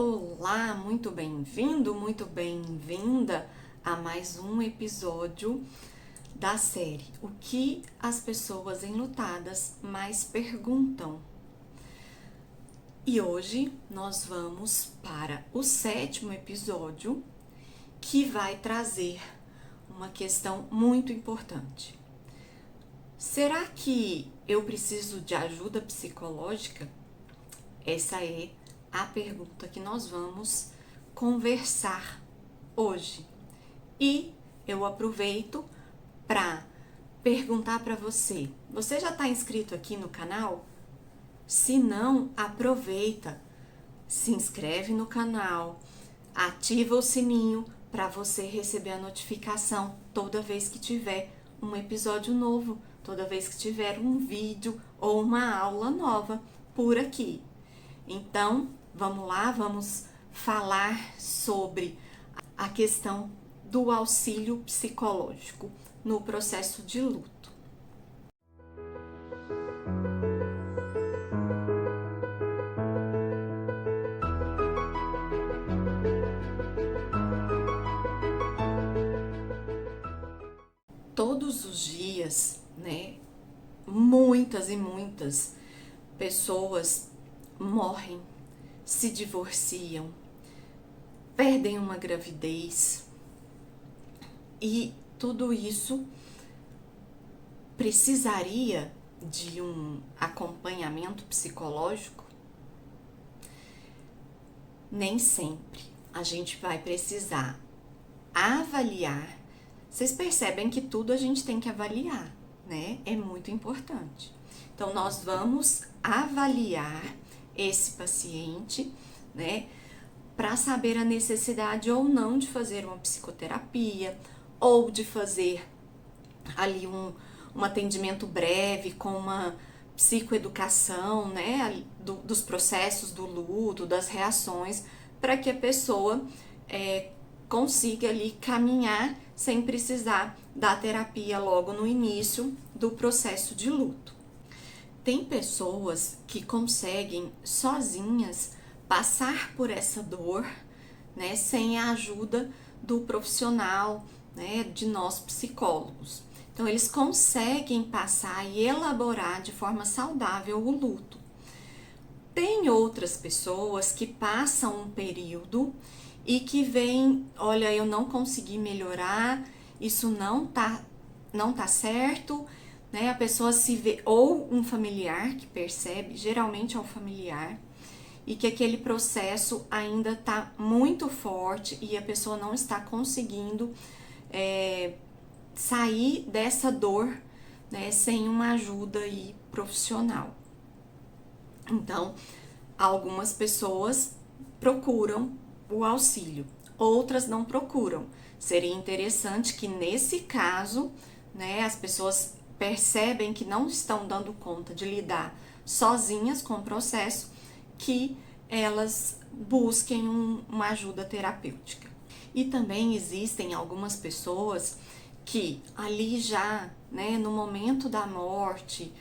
Olá, muito bem-vindo, muito bem-vinda a mais um episódio da série O que as pessoas enlutadas mais perguntam. E hoje nós vamos para o 7º episódio, que vai trazer uma questão muito importante. Será que eu preciso de ajuda psicológica? Essa é a pergunta que nós vamos conversar hoje. E eu aproveito para perguntar para você: você já está inscrito aqui no canal? Se não, aproveita, se inscreve no canal, ativa o sininho para você receber a notificação toda vez que tiver um episódio novo, toda vez que tiver um vídeo ou uma aula nova por aqui. Então, vamos lá, vamos falar sobre a questão do auxílio psicológico no processo de luto. Todos os dias, muitas e muitas pessoas morrem, se divorciam, perdem uma gravidez e tudo isso precisaria de um acompanhamento psicológico? Nem sempre a gente vai precisar avaliar. Vocês percebem que tudo a gente tem que avaliar, né? É muito importante. Então, nós vamos avaliar esse paciente, né, para saber a necessidade ou não de fazer uma psicoterapia ou de fazer ali um atendimento breve com uma psicoeducação, né, dos processos do luto, das reações, para que a pessoa consiga ali caminhar sem precisar da terapia logo no início do processo de luto. Tem pessoas que conseguem sozinhas passar por essa dor, né, sem a ajuda do profissional, né, de nós psicólogos. Então, eles conseguem passar e elaborar de forma saudável o luto. Tem outras pessoas que passam um período e que veem, olha, eu não consegui melhorar, isso não tá certo, né? A pessoa se vê, ou um familiar que percebe, geralmente é um familiar, e que aquele processo ainda tá muito forte e a pessoa não está conseguindo sair dessa dor, né, sem uma ajuda aí profissional. Então, algumas pessoas procuram o auxílio, outras não procuram. Seria interessante que nesse caso, né, as pessoas percebem que não estão dando conta de lidar sozinhas com o processo, que elas busquem uma ajuda terapêutica. E também existem algumas pessoas que ali já, né, no momento da morte,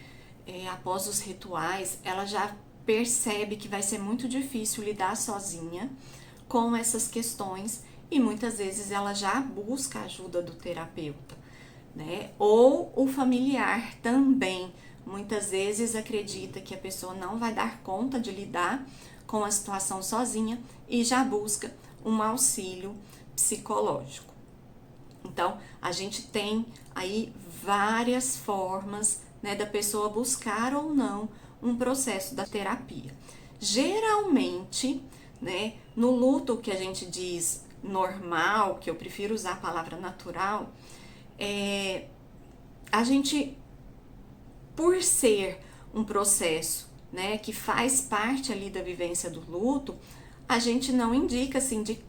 após os rituais, ela já percebe que vai ser muito difícil lidar sozinha com essas questões e muitas vezes ela já busca a ajuda do terapeuta, né? Ou o familiar também muitas vezes acredita que a pessoa não vai dar conta de lidar com a situação sozinha e já busca um auxílio psicológico. Então, a gente tem aí várias formas, né, da pessoa buscar ou não um processo da terapia. Geralmente, né, no luto que a gente diz normal, que eu prefiro usar a palavra natural, a gente, por ser um processo, né, que faz parte ali da vivência do luto, a gente não indica assim de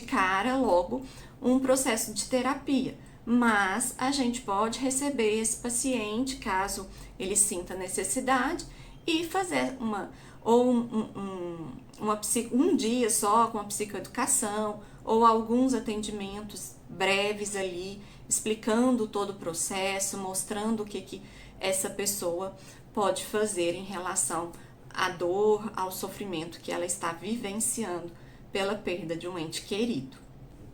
cara logo um processo de terapia, mas a gente pode receber esse paciente caso ele sinta necessidade e fazer um dia só com a psicoeducação ou alguns atendimentos breves ali, explicando todo o processo, mostrando o que essa pessoa pode fazer em relação à dor, ao sofrimento que ela está vivenciando pela perda de um ente querido.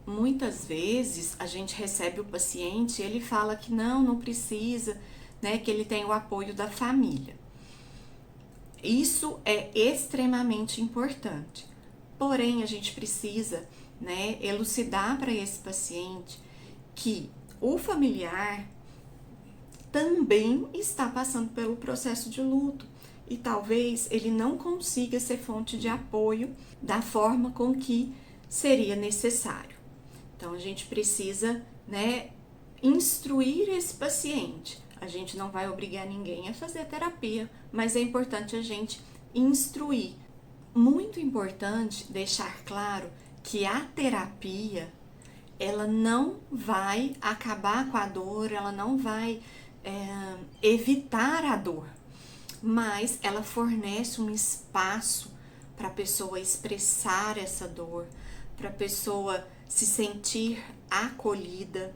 Muitas vezes a gente recebe o paciente e ele fala que não precisa, né, que ele tem o apoio da família. Isso é extremamente importante. Porém, a gente precisa, né, elucidar para esse paciente que o familiar também está passando pelo processo de luto e talvez ele não consiga ser fonte de apoio da forma com que seria necessário. Então, a gente precisa, né, instruir esse paciente. A gente não vai obrigar ninguém a fazer terapia, mas é importante a gente instruir. Muito importante deixar claro que a terapia, ela não vai acabar com a dor, ela não vai evitar a dor, mas ela fornece um espaço para a pessoa expressar essa dor, para a pessoa se sentir acolhida.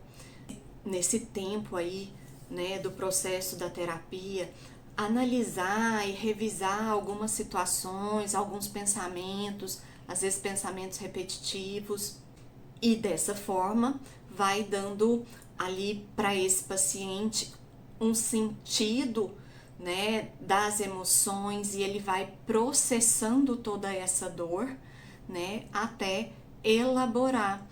Nesse tempo aí, né, do processo da terapia, analisar e revisar algumas situações, alguns pensamentos, às vezes pensamentos repetitivos, e dessa forma vai dando ali para esse paciente um sentido, né, das emoções, e ele vai processando toda essa dor, né, até elaborar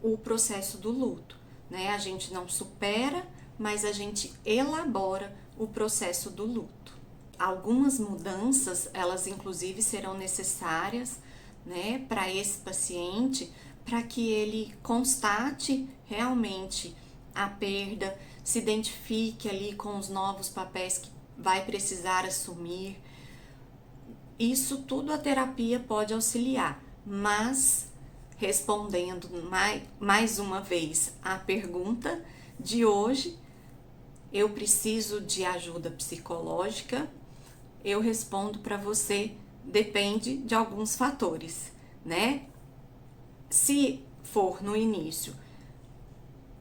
o processo do luto, né? A gente não supera, mas a gente elabora o processo do luto. Algumas mudanças, elas inclusive serão necessárias, né, para esse paciente, para que ele constate realmente a perda, se identifique ali com os novos papéis que vai precisar assumir. Isso tudo a terapia pode auxiliar, mas respondendo mais uma vez a pergunta de hoje, eu preciso de ajuda psicológica? Eu respondo para você, depende de alguns fatores, né? Se for no início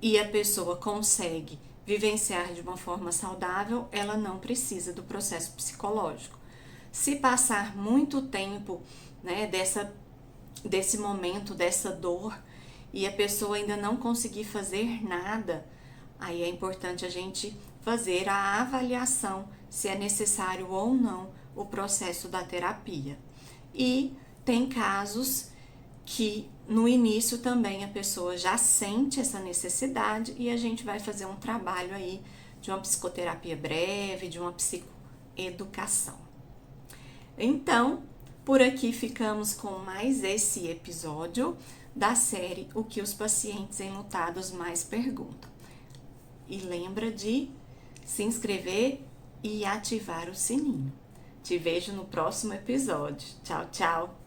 e a pessoa consegue vivenciar de uma forma saudável, ela não precisa do processo psicológico. Se passar muito tempo, né, desse momento, dessa dor, e a pessoa ainda não conseguir fazer nada, aí é importante a gente fazer a avaliação se é necessário ou não o processo da terapia. E tem casos que no início também a pessoa já sente essa necessidade e a gente vai fazer um trabalho aí de uma psicoterapia breve, de uma psicoeducação. Então, por aqui ficamos com mais esse episódio da série O que os pacientes enlutados mais perguntam. E lembra de se inscrever e ativar o sininho. Te vejo no próximo episódio. Tchau, tchau!